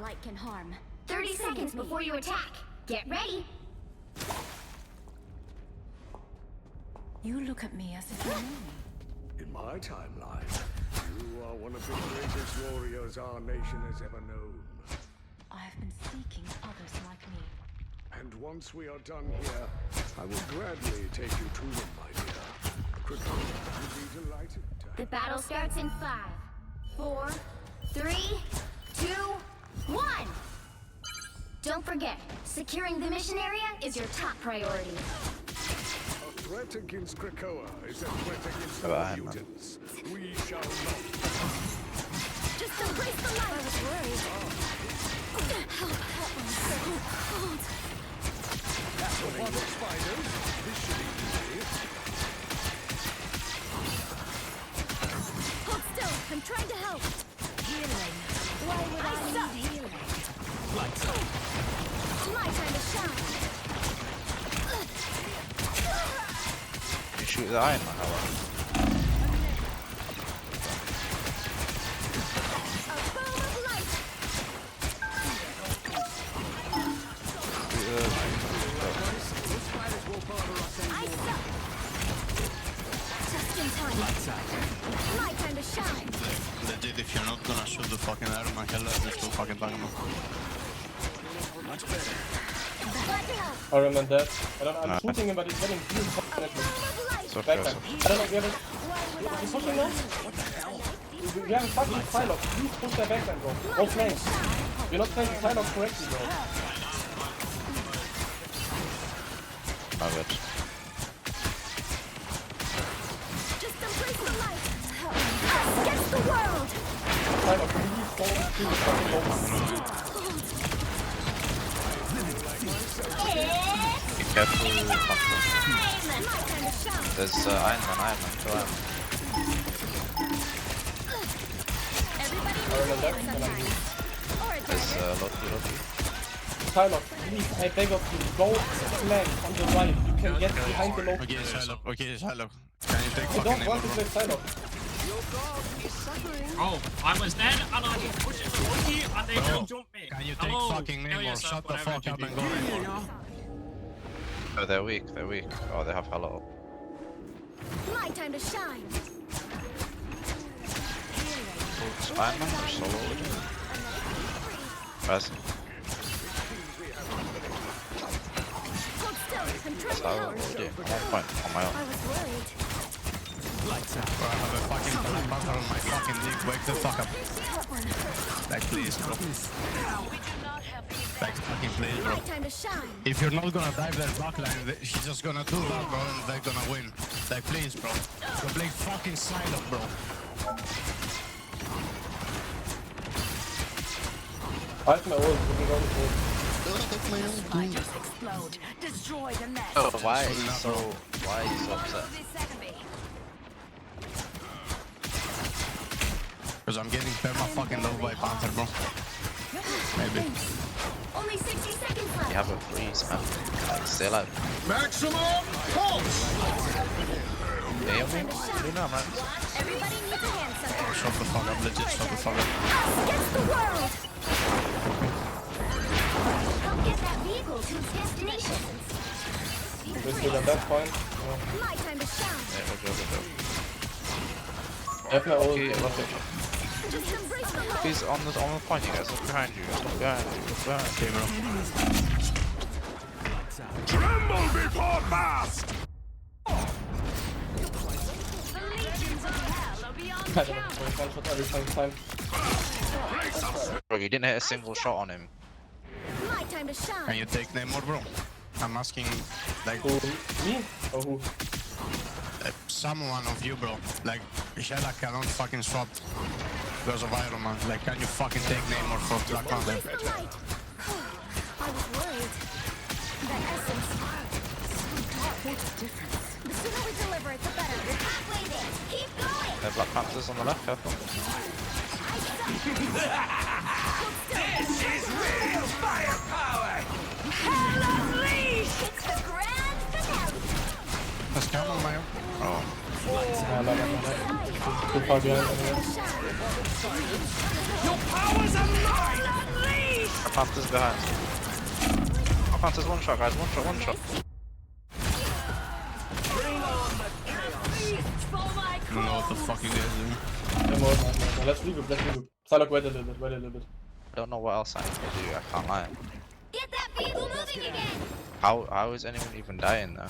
light can harm. 30 seconds before you attack. Get ready. You look at me as if you know me. In my timeline, you are one of the greatest warriors our nation has ever known. I have been seeking others like me. And once we are done here, I will gladly take you to them, my dear. Krakoa will be delighted to have The battle starts in 5, 4, 3, 2, 1. Don't forget, securing the mission area is your top priority. A threat against Krakoa is a threat against the mutants. We shall not. Just embrace the light. I was worried. Help, I'm so cold. That's what I want, spiders. This should be easy. Hold still, I'm trying to help. Healing. Why would I need healing? Lights up. My time to shine. You shoot the iron man, hello. A bow of light. Ice up. Just in time. My time to shine. Legit, if you're not gonna shoot the fucking iron man, hell, just go fucking bang him. Glad to help. I remember that. I'm shooting him, but he's getting huge definitely. So Back close. time. I don't know, we haven't... He's pushing now? We haven't fucking Psylocke. Please push their backline, bro. All flanks. We're not playing Psylocke correctly, bro. My bad. Just embrace the light. Us against the world. Psylocke, please don't kill the fucking bombs. Be careful, Gamplay. There's Iron Man, kill Iron Man. I remember that. There's Loki. Psylocke, please, I beg of you, go flank on the right. You can get behind the Loki. Okay, Shylock. Okay, Shylock. Can you take I fucking don't name, want to bro? play Psylocke. Oh, I was dead and I just pushed the Loki and they Bro, don't jump me. Can you take Hello, fucking name kill or yourself, shut the whatever fuck you up do. and go anymore? Oh, they're weak. Oh, they have hello. My time to shine. Iron Man or solo with it? Press. Hold still, I'm trying to Solo help. already. I'm on point on my I own. was worried. Bro, I have a fucking black button on my fucking dick. Wake the fuck up. Like, please, bro. Like, fucking please, bro. My time to shine. If you're not gonna dive their backline, she's just gonna do that, bro, and they're gonna win. Like, please, bro. Go play fucking Psylocke, bro. I have my ult, we can go to ult. Spiders explode. Destroy the nest. Oh, why is he so upset? Because I'm getting perma fucking low by Panther, bro. Maybe. Only 60 seconds You left. have a freeze, man. Like, stay alive. Maximum pulse! They have me? Do you know, man? Everybody needs a hand sometimes. Shut the fuck up, legit, shut the fuck up. Us against the world. Help get that vehicle to its destination. We're still at that point. Yeah. My time to shine. Yeah, good job. I have my ult. Okay, Not it. Just embrace the light. He's on the point, you guys. Look behind you. Look behind you. Okay, bro. Tremble before fast! I don't know, one shot every single time. Bro, you didn't hit a single shot on him. My time to shine. Can you take Namor, bro? I'm asking, like, Who? Me? Or who? someone of you, bro. Like, Shylock cannot fucking swap because of Iron Man. Like, can you fucking take Namor for Black Panther? Embrace the light. I was worried. That essence. The sooner we deliver it, the better. You're halfway there. Keep going. The Black Panthers on the left, careful. This is real firepower! Hell unleashed! It's the grand finale. Let's come on, man. Oh. No. Too far behind anyway. Your powers are mine! Unleash! Panther's behind. Oh, Panther's one shot, guys. One shot. I don't know what the fuck you guys do. Yeah, more. Let's regroup. Psylocke, wait a little bit. I don't know what else I can do, I can't lie. Get that vehicle moving again! How is anyone even dying though?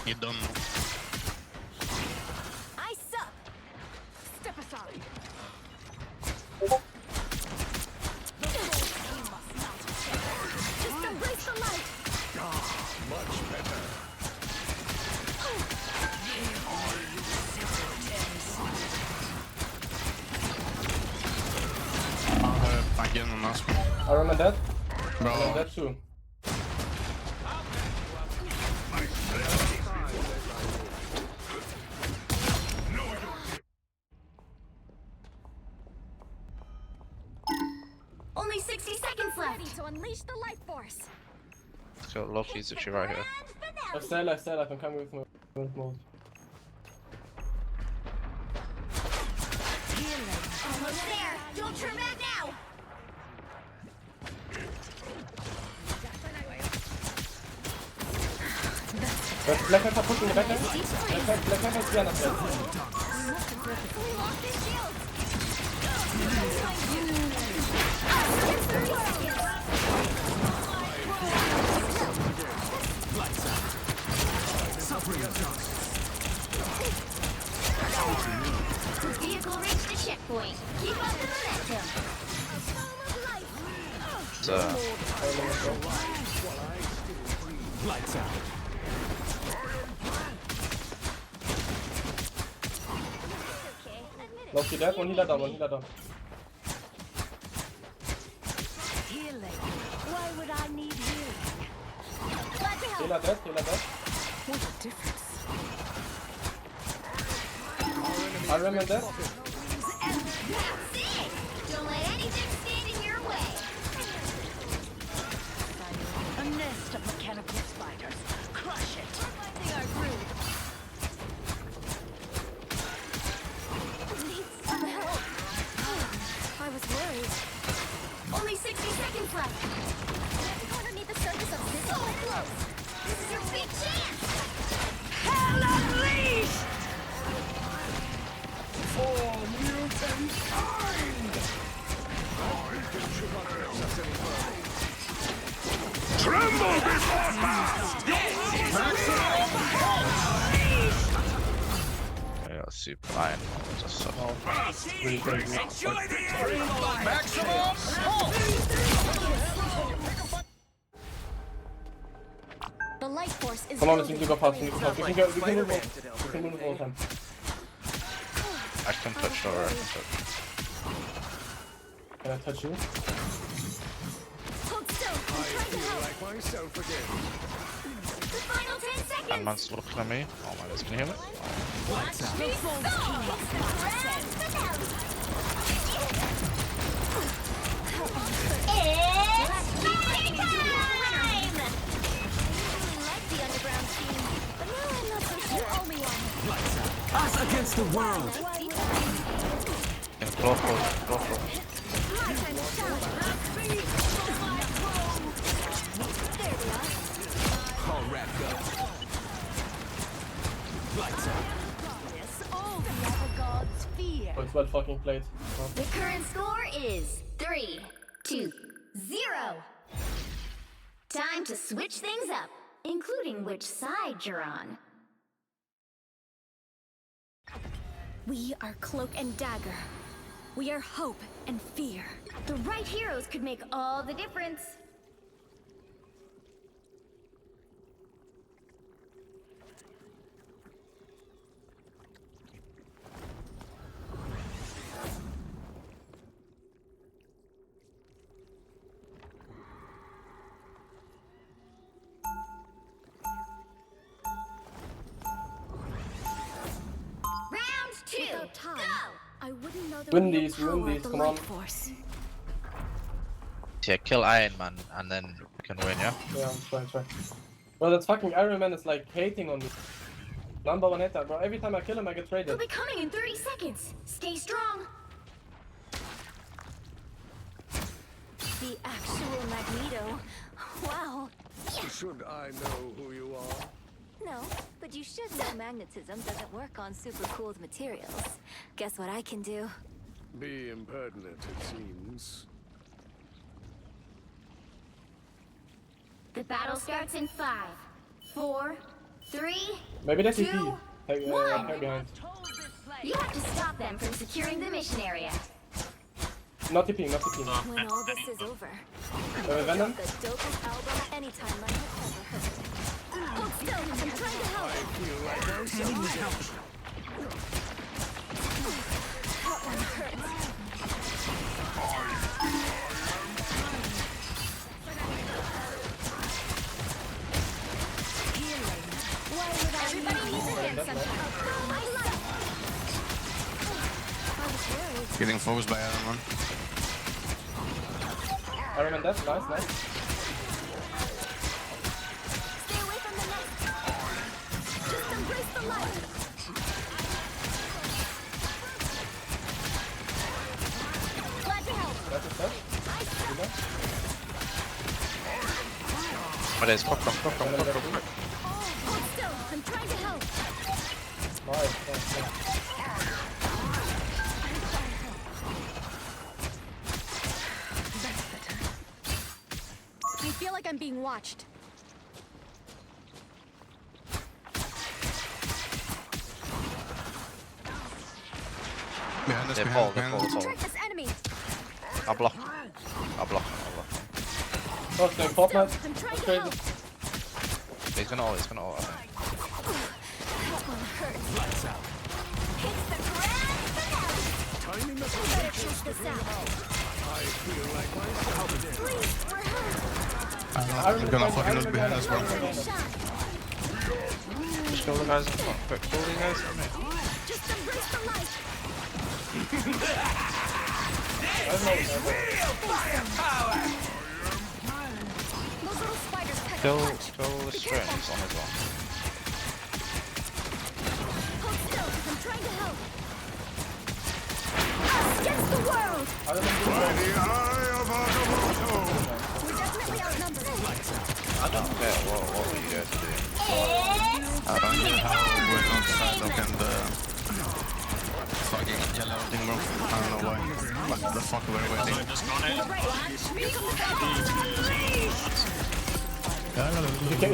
You don't know. I suck! Step aside. Just embrace the light! Much better. Back in on us. Iron Man dead? Bro. Iron Man dead too. Only 60 seconds left to unleash the light force. Let's go, Loki's actually right here. I stay alive, I'm coming with my mode. Almost there! Don't turn back now! Black Panther pushing the backhand. Black Panther's behind us. We lost his shield! Vehicle reached the checkpoint. Keep up the momentum. Lights out. Loki dead, one healer down. Healing. Why would I need healing? Healer dead. What a difference. Iron Man dead. That's it! Don't let anything stand in your way. A nest of mechanical spiders. Crush it. They are rude. Need some help. I was worried. Only 60 seconds left. Underneath the surface of this. So close. This is your big chance. Hell unleashed! Tremble before Yeah, super iron. Just so. Really crazy. The light force is Come on, let's building. go fast. We can move all the time. I can touch over. Can I touch you? Hold still. I'm trying to help. like myself again. The final 10 seconds. And man's looking at me. Oh my god, can you hear me? Watch me go. Grand finale. It's party time! I really like the underground scene, but now I'm not so sure. You owe me one. Us against the world! Can Cloak for. My time to shine. There we are. All wrapped up. Lights out. Yes, all the other gods fear. Oh, it's well fucking played. Oh. The current score is 3-2-0. Time to switch things up, including which side you're on. We are Cloak and Dagger. We are hope and fear. The right heroes could make all the difference. Round 2, go! I wouldn't know there Win would be no these, power win of the these, come light on. force. Yeah, kill Iron Man and then we can win, yeah? Yeah, I'm trying. Bro, that fucking Iron Man is like hating on me. Number one hater, bro. Every time I kill him, I get He'll traded. be coming in 30 seconds. Stay strong. The actual Magneto. Wow. Should I know who you are? No, but you should know magnetism doesn't work on super cooled materials. Guess what I can do? Be impertinent, it seems. The battle starts in 5, 4, 3. Maybe that's EP. 2, Hey, 1. behind. You have to stop them from securing the mission area. Not TPing, not TPing. When all this is over, Venom? the dopest album any timeline has ever heard. Hold still, I'm trying to help. Sending the help. That one hurts. Why would everybody needs a hand somehow? My life. I was worried. Getting focused by Iron Man. Iron Man death, nice, nice. Stay away from the net. Just embrace the light. Glad to help. That's a set. But it's pop. Hold still. I'm trying to help. Nice, nice, nice. I feel like I'm being watched. Behind us, They behind fall, us, they behind us. fall. Track this enemy. I'll block. Oh, it's going Fortnite. I'm trying That's to crazy. help. He's gonna ult, I think. That one hurts. Hits the grand finale. Timing the Better chase this out. I feel like myself. Please, we're hurt. I'm gonna fucking look behind us, bro. Shot. Just kill the guys in front. Quick, kill the guys in me. Just embrace the light. Those little spiders pack a Kill punch. the strange on his one. Hold still, I'm trying to help. Us against the world. By the eye of Agamotto! We're definitely outnumbered. I don't care what were you guys doing. It's I don't know how we're not Psylocke and fucking yellow thing, bro. I don't know why. What the fuck we're waiting? I just got it.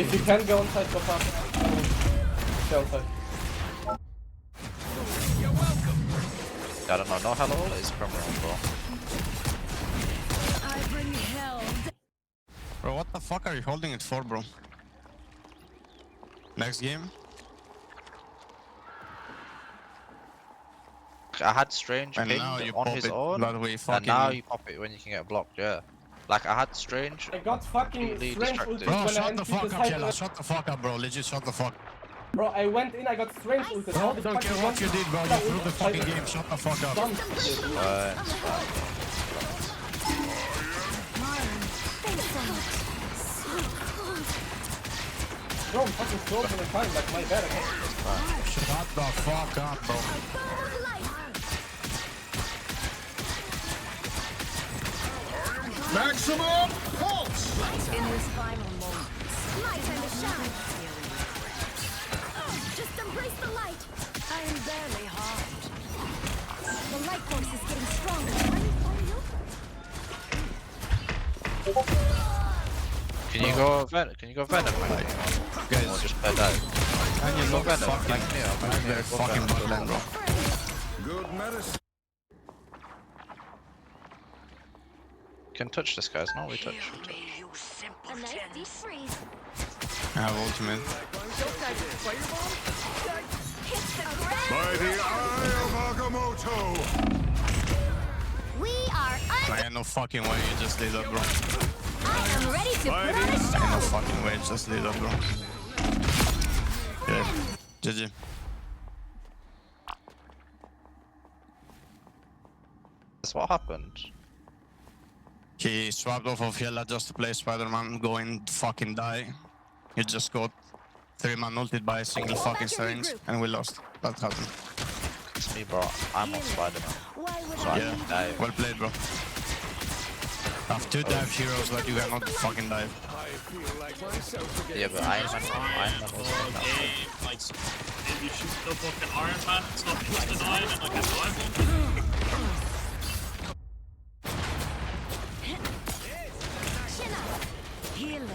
If you can go on site, go fast. Stay on site. I don't know. No hello is criminal, bro. I bring hell. Bro, what the fuck are you holding it for, bro? Next game? I had Strange And pinged now you on pop his it, own, but we and fucking... now you pop it when you can get blocked, yeah. Like, I had Strange. I got fucking Completely strange distracted. ulti Bro, when I shut the entered fuck up, site. Jella. Shut the fuck up, bro. Legit, shut the fuck. Bro, I went in, I got strange ulti. Bro, I don't care what you did, bro. You threw the fucking game. Shut the fuck up. Dumb. Thanks so much. So cool. Bro, I'm fucking frozen in time, like my bad. Shut the fuck up, bro. Bold light. Maximum pulse! In this final moment. Light and a shine. Just embrace the light. I am barely harmed. The light force is getting stronger. Can you go Venom? Can you go Venom? Like, Guys, or just play that? can you Go look Venom. fucking... Like me, I'll Like their fucking botland, bro. Good medicine. Can touch this, guys. No, we touch. A nice deep freeze. I have ultimate. Hits the ground. By the eye of Agamotto! We are Ain't no fucking way you just did that, bro. I am ready to put on a Ain't show. no fucking way you just did that, bro. Yeah. GG. That's what happened. He swapped off of Yella just to play Spider-Man, go and fucking die. He just got 3-man ulted by a single fucking syringe, and we lost. That happened. It's me, bro. I'm on Spider-Man. Why would So I I Yeah. can die. Well played, bro. Have two dive heroes, but you cannot fucking dive. I feel like myself again. Yeah, but Iron Man also Or can game, like, if you shoot the fucking Iron Man, it's not insta dive and like a dive one.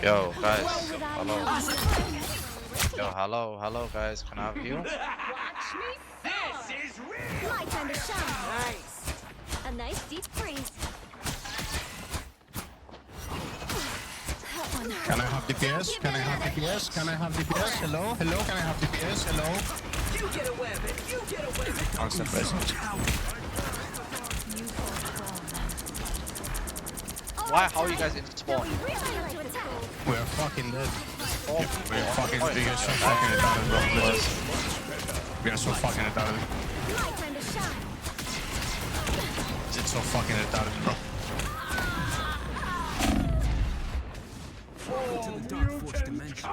Yo, guys, hello. Yo, hello, guys. Can I have you? My time to shine. Nice. A nice deep freeze. Can I have DPS? Can I have DPS? Can I have DPS? Hello? Hello? Can I have DPS? Hello? You get away with it. You get away with it. Constant presence. Why? How are you guys in spawn? We're fucking dead. We're fucking, we are so fucking retarded, bro. We are so fucking retarded. My time to shine. It's so fucking retarded, bro. To the dark force dimension.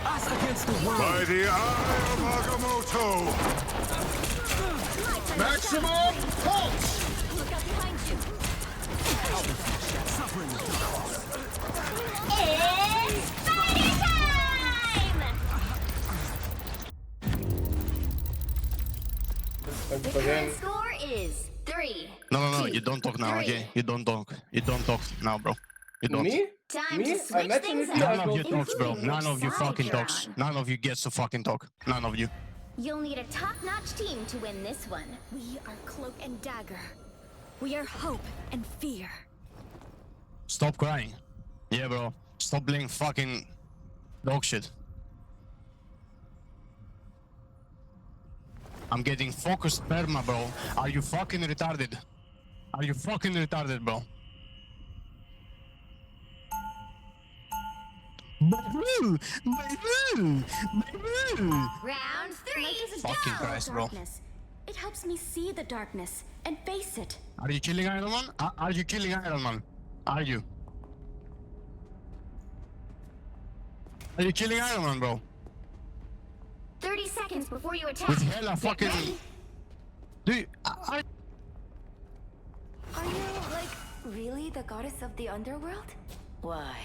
Us against the world. By the eye of Agamotto! Maximum pulse! Look out behind you. Suffering the It's fighting time! The current score is 3. No, you don't talk now, okay? You don't talk. You don't talk now, bro. You don't. Me? Time Me? to I switch met things you. up. None of you talks, bro. Including None of you side fucking you're talks. on. None of you gets to fucking talk. None of you. You'll need a top-notch team to win this one. We are Cloak and Dagger. We are hope and fear. Stop crying. Yeah, bro. Stop playing fucking dog shit. I'm getting focused perma, bro. Are you fucking retarded? Are you fucking retarded, bro? Round 3. Fucking Christ, bro. Darkness. It helps me see the darkness and face it. Are you killing Iron Man? Are you killing Iron Man? Are you? Are you killing Iron Man, bro? 30 seconds before you attack. With hella Get fucking... ready. Do you... Are you, like, really the goddess of the underworld? Why?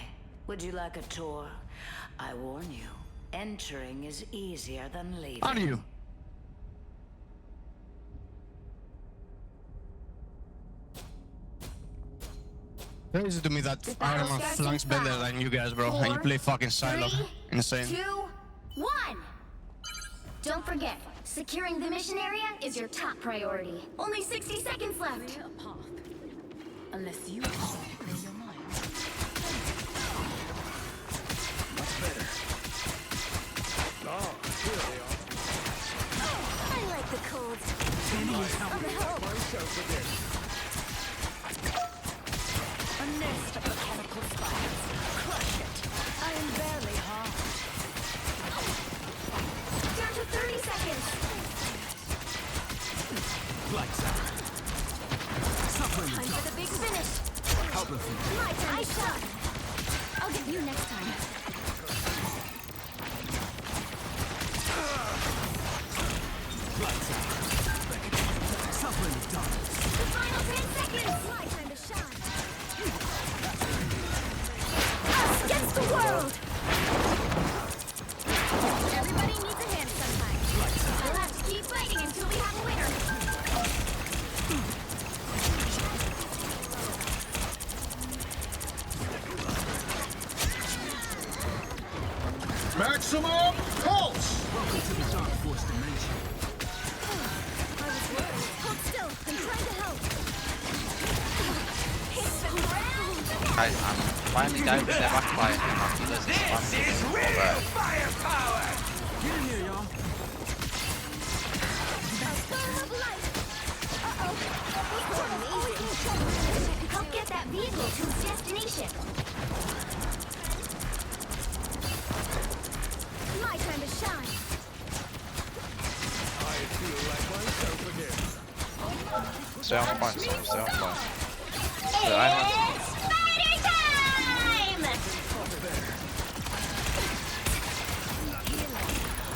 Would you like a tour? I warn you, entering is easier than leaving. Are you? Crazy to me that Iron Man flunks better than you guys, bro. And you play fucking Silo. 3, Insane. 2, 1. Don't forget, securing the mission area is your top priority. Only 60 seconds left. A path. Unless you clear your mind. I like the cold. A nest of mechanical spires. Crush it. I am barely harmed. Down to 30 seconds. lights out. Suffering the Time for the big finish. helplessly. My time to shot. I'll get you next time. Lights out. Suffering the darkness. The final 10 seconds. My time to shine. Us against the world. Everybody needs a hand sometimes. We'll have to keep fighting until we have a winner. Maximum pulse! Welcome to the dark force dimension. I was worried. Hold still. I'm trying to help. Hit the ground. Guys, I'm finally diving the backfire and I'm just spamming. Firepower! Get in here, y'all. A spur of light. Uh-oh. Amazing. Help get that vehicle to its destination. My time to shine. I feel like myself again. Stay on point, Sam, stay on point. It's spider time!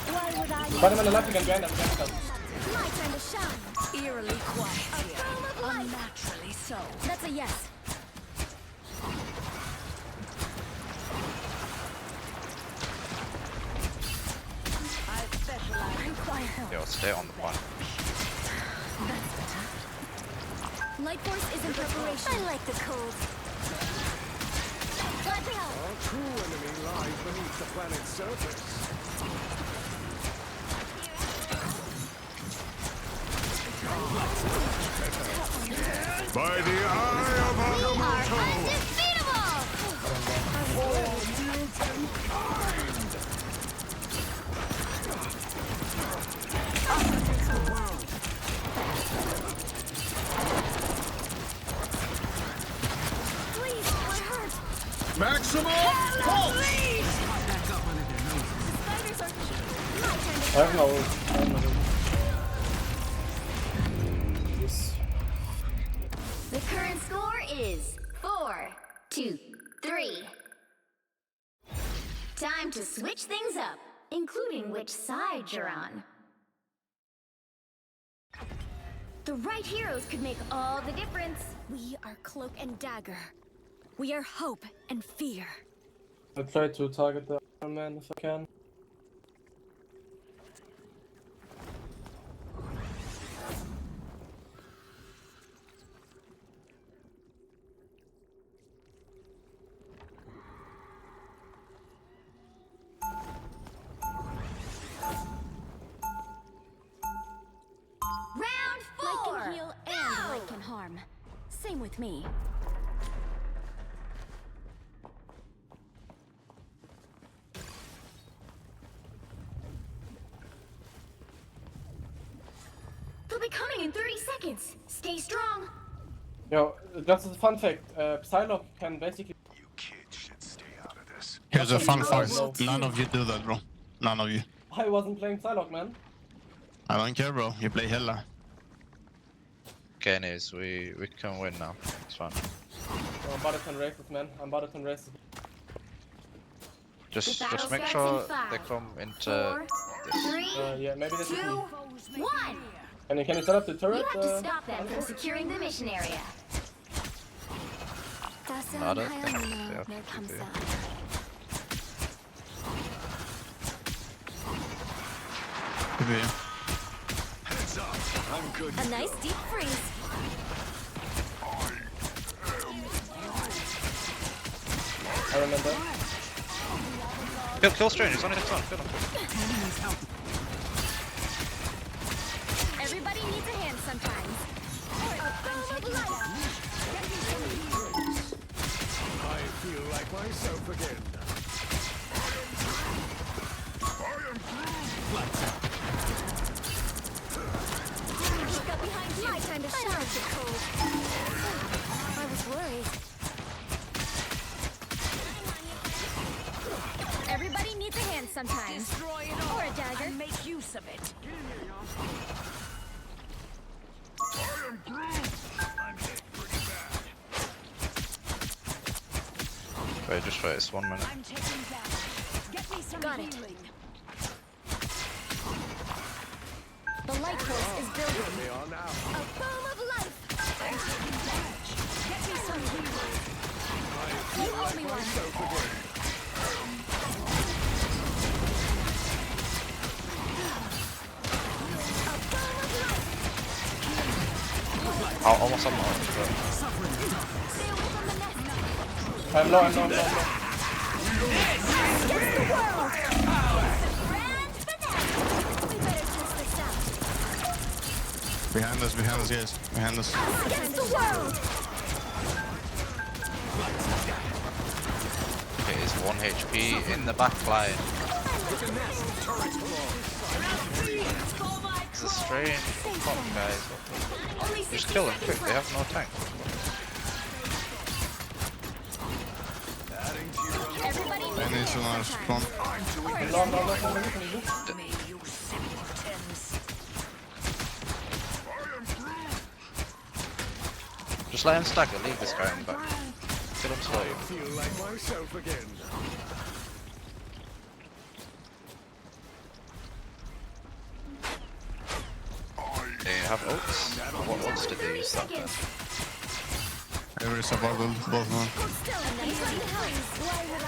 Why would I Spider-Man the left again, behind them. My time to shine. Eerily quiet A here. pearl of light. Unnaturally so. That's a yes. Yo, stay on the point. Light force is in preparation. I like the cold. Our true enemy lies beneath the planet's surface. By the eye of Agamotto! Undefeatable! Please, we're hurt. Maximum pulse! Back up under their noses. Spiders are my turn to I have no ult. Yes. The current score is 4-2-3. Time to switch things up, including which side you're on. The right heroes could make all the difference. We are Cloak and Dagger. We are hope and fear. I try to target the Iron Man if I can. Round 4! Light can heal and light can harm. Same with me. They'll be coming in 30 seconds. Stay strong. Yo, just a fun fact. Psylocke can basically... You kids should stay out of this. Here's a fun fact. no. None of you do that, bro. None of you. I wasn't playing Psylocke, man. I don't care, bro. You play Hella. Okay, anyways, we can win now. It's fine. Oh, I'm about to race it, man. I'm about to race it. Just battle make starts sure in 5, they come into 4, this. 3, Yeah, maybe that's 2, me. 1. Can you set up the turret? You have to stop them from securing the mission area. Not it. They have to do. Maybe. Heads up, I'm good. A nice deep freeze. I remember. Kill Strange, he's on his own. Kill him. Everybody needs a hand sometimes. I feel like myself again. Look up behind you. My time to shine. I was worried. Everybody needs a hand sometimes. Destroy it all. Or a dagger. And make use of it. Wait, just wait, it's 1 minute. I'm taking that. Get me some Got healing. The light force is building. They are now. A foam of life. Get me some healing. You owe me one. A foam of life. Almost on my own. Stay away from the nest. I'm low. Against the world. Grand finale. We better test this out. Behind us, guys. Behind us. Against the world. Okay, it's 1 HP in the back line. It's a strange fuck, guys. Just kill them quick, they have no tank. Everybody needs I a need to hand spawn. sometimes. Or a No, dagger. May you simpletons. Just let him stagger, leave this guy in the back. Kill him slowly. Feel like myself again. They have ults. What ults did they 30 use that then? seconds. Every survival, both of them. Hold still. Anybody helps. Why would I?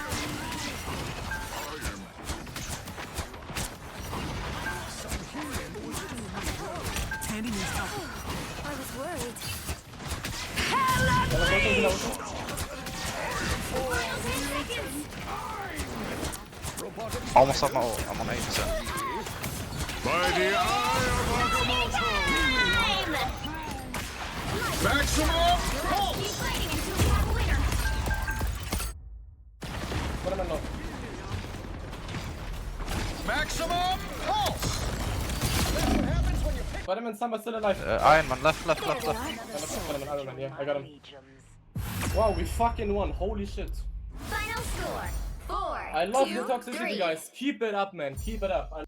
worried. Almost up my ult. I'm on 80%. By the eye of Agamotto! Maximum pulse! Keep fighting until we have a winner. What am I not? Maximum pulse! Spider-Man, Samba still alive. Iron Man, left. Spider-Man, Iron Man, yeah, I got him. Wow, we fucking won. Holy shit. Final score. 4. I love 2, the toxicity, 3. guys. Keep it up, man. Keep it up.